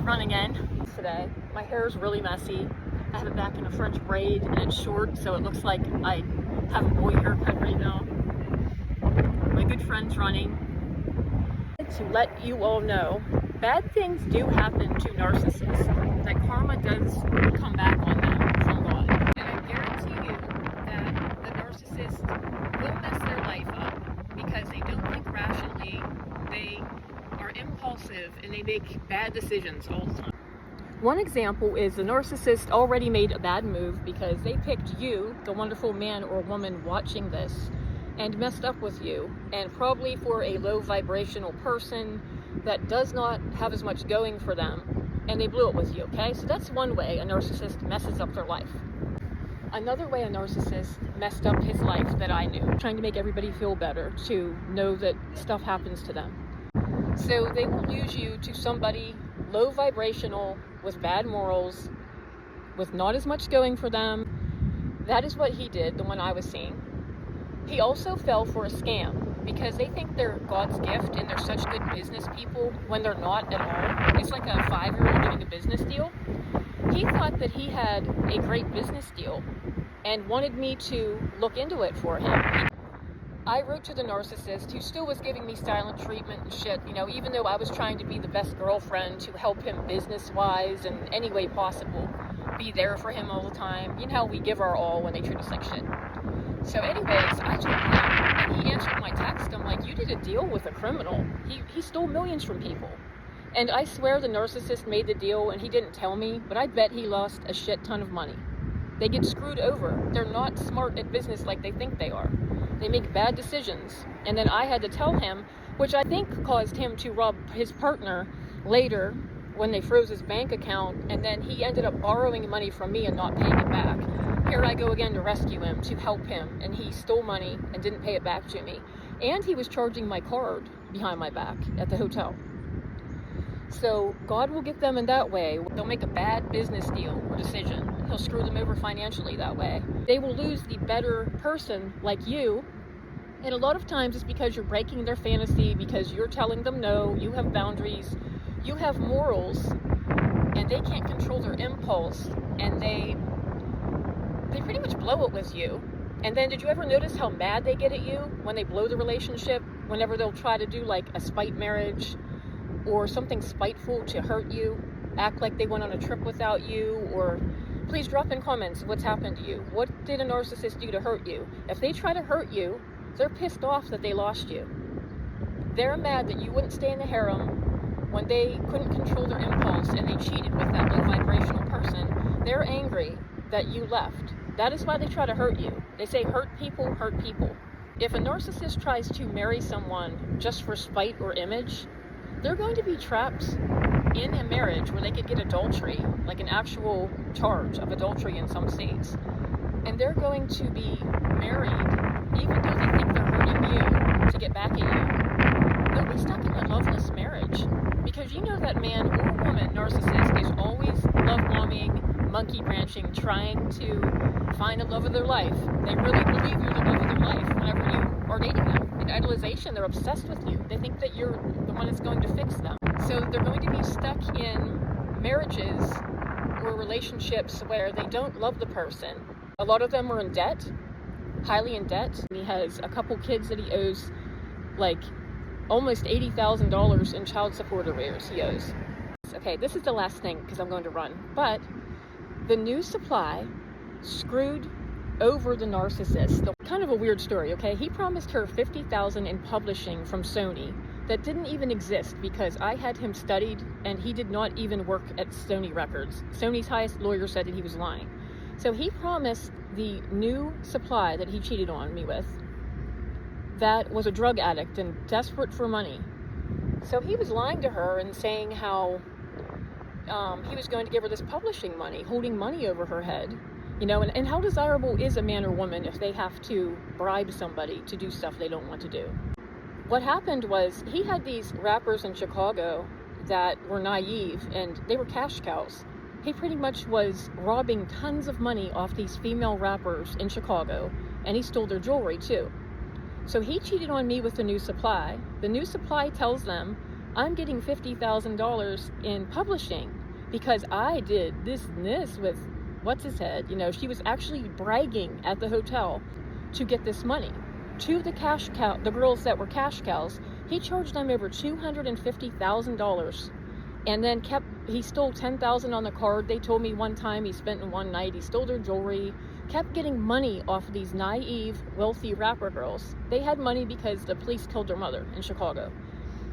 run again today. My hair is really messy. I have it back in a French braid and it's short, so it looks like I have a boy haircut right now. My good friend's running. To let you all know, bad things do happen to narcissists. That karma does come back on them from God. And I guarantee you that the narcissist will mess their life up because they don't think rationally, they are impulsive, and they make bad decisions all the time. One example is the narcissist already made a bad move because they picked you, the wonderful man or woman watching this, and messed up with you, and probably for a low vibrational person that does not have as much going for them, and they blew it with you, okay? So that's one way a narcissist messes up their life. Another way a narcissist messed up his life that I knew, trying to make everybody feel better, to know that stuff happens to them. So they will lose you to somebody low vibrational, with bad morals, with not as much going for them. That is what he did, the one I was seeing. He also fell for a scam because they think they're God's gift and they're such good business people when they're not at all. It's like a 5-year-old getting a business deal. He thought that he had a great business deal and wanted me to look into it for him. I wrote to the narcissist, who still was giving me silent treatment and shit, you know, even though I was trying to be the best girlfriend to help him business-wise in any way possible. Be there for him all the time. You know how we give our all when they treat us like shit. So anyways, I told him, and he answered my text. I'm like, you did a deal with a criminal. He stole millions from people. And I swear the narcissist made the deal and he didn't tell me, but I bet he lost a shit ton of money. They get screwed over. They're not smart at business like they think they are. They make bad decisions. And then I had to tell him, which I think caused him to rob his partner later when they froze his bank account, and then he ended up borrowing money from me and not paying it back. Here I go again to rescue him, to help him, and he stole money and didn't pay it back to me. And he was charging my card behind my back at the hotel. So God will get them in that way. They'll make a bad business deal or decision. He'll screw them over financially that way. They will lose the better person like you. And a lot of times it's because you're breaking their fantasy, because you're telling them no, you have boundaries, you have morals, and they can't control their impulse, and they pretty much blow it with you. And then did you ever notice how mad they get at you when they blow the relationship, whenever they'll try to do like a spite marriage or something spiteful to hurt you, act like they went on a trip without you? Or please drop in comments what's happened to you. What did a narcissist do to hurt you? If they try to hurt you, they're pissed off that they lost you. They're mad that you wouldn't stay in the harem when they couldn't control their impulse and they cheated with that low vibrational person. They're angry that you left. That is why they try to hurt you. They say hurt people hurt people. If a narcissist tries to marry someone just for spite or image, they're going to be trapped in a marriage where they could get adultery, like an actual charge of adultery in some states. And they're going to be married, even though they think they're hurting you to get back at you. They'll be stuck in a loveless marriage. Because you know that man or woman narcissist is always love-bombing, monkey branching, trying to find the love of their life. They really believe you're the love of their life whenever you are dating them. In idolization, they're obsessed with you. They think that you're the one that's going to fix them. So they're going to be stuck in marriages or relationships where they don't love the person. A lot of them are in debt, highly in debt. He has a couple kids that he owes like almost $80,000 in child support arrears he owes. Okay, this is the last thing because I'm going to run. But the new supply screwed over the narcissist. Kind of a weird story, okay? He promised her $50,000 in publishing from Sony that didn't even exist because I had him studied and he did not even work at Sony Records. Sony's highest lawyer said that he was lying. So he promised the new supply that he cheated on me with that was a drug addict and desperate for money. So he was lying to her and saying how he was going to give her this publishing money, holding money over her head. You know, and how desirable is a man or woman if they have to bribe somebody to do stuff they don't want to do? What happened was he had these rappers in Chicago that were naive and they were cash cows. He pretty much was robbing tons of money off these female rappers in Chicago, and he stole their jewelry too. So he cheated on me with the new supply. The new supply tells them, I'm getting $50,000 in publishing because I did this and this with what's his head. You know, she was actually bragging at the hotel to get this money to the cash cow, the girls that were cash cows. He charged them over $250,000, and then he stole $10,000 on the card. They told me one time he spent in one night. He stole their jewelry, kept getting money off of these naive, wealthy rapper girls. They had money because the police killed their mother in Chicago.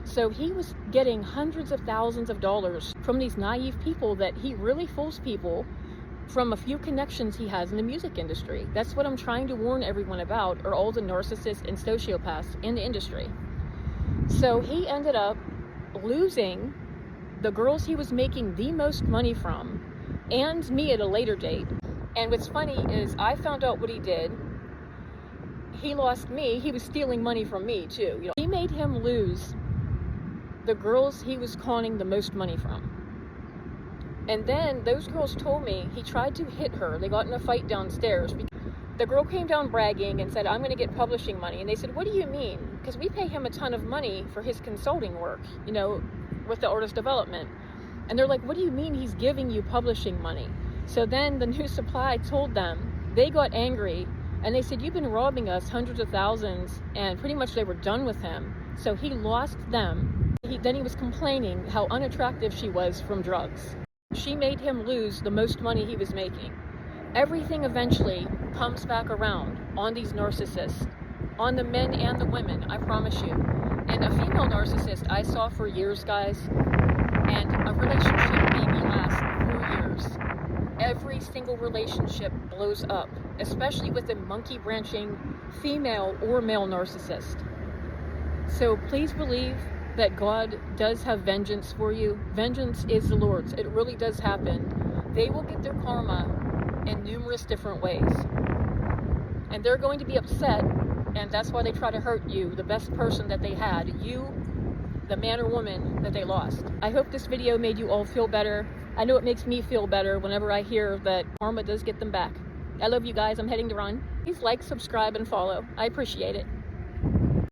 So he was getting hundreds of thousands of dollars from these naive people that he really fools people from a few connections he has in the music industry. That's what I'm trying to warn everyone about, are all the narcissists and sociopaths in the industry. So he ended up losing the girls he was making the most money from, and me at a later date. And what's funny is I found out what he did. He lost me. He was stealing money from me too. You know, he made him lose the girls he was conning the most money from. And then those girls told me he tried to hit her. They got in a fight downstairs. The girl came down bragging and said, I'm going to get publishing money. And they said, what do you mean? Because we pay him a ton of money for his consulting work, you know, with the artist development. And they're like, what do you mean he's giving you publishing money? So then the New Supply told them, they got angry, and they said, you've been robbing us hundreds of thousands, and pretty much they were done with him. So he lost them. Then he was complaining how unattractive she was from drugs. She made him lose the most money he was making. Everything eventually comes back around on these narcissists, on the men and the women, I promise you. And a female narcissist I saw for years, guys, and a relationship maybe lasts 4 years. Every single relationship blows up, especially with a monkey branching female or male narcissist. So please believe that God does have vengeance for you. Vengeance is the Lord's. It really does happen. They will get their karma in numerous different ways. And they're going to be upset, and that's why they try to hurt you, the best person that they had, you, the man or woman that they lost. I hope this video made you all feel better. I know it makes me feel better whenever I hear that karma does get them back. I love you guys. I'm heading to run. Please like, subscribe, and follow. I appreciate it.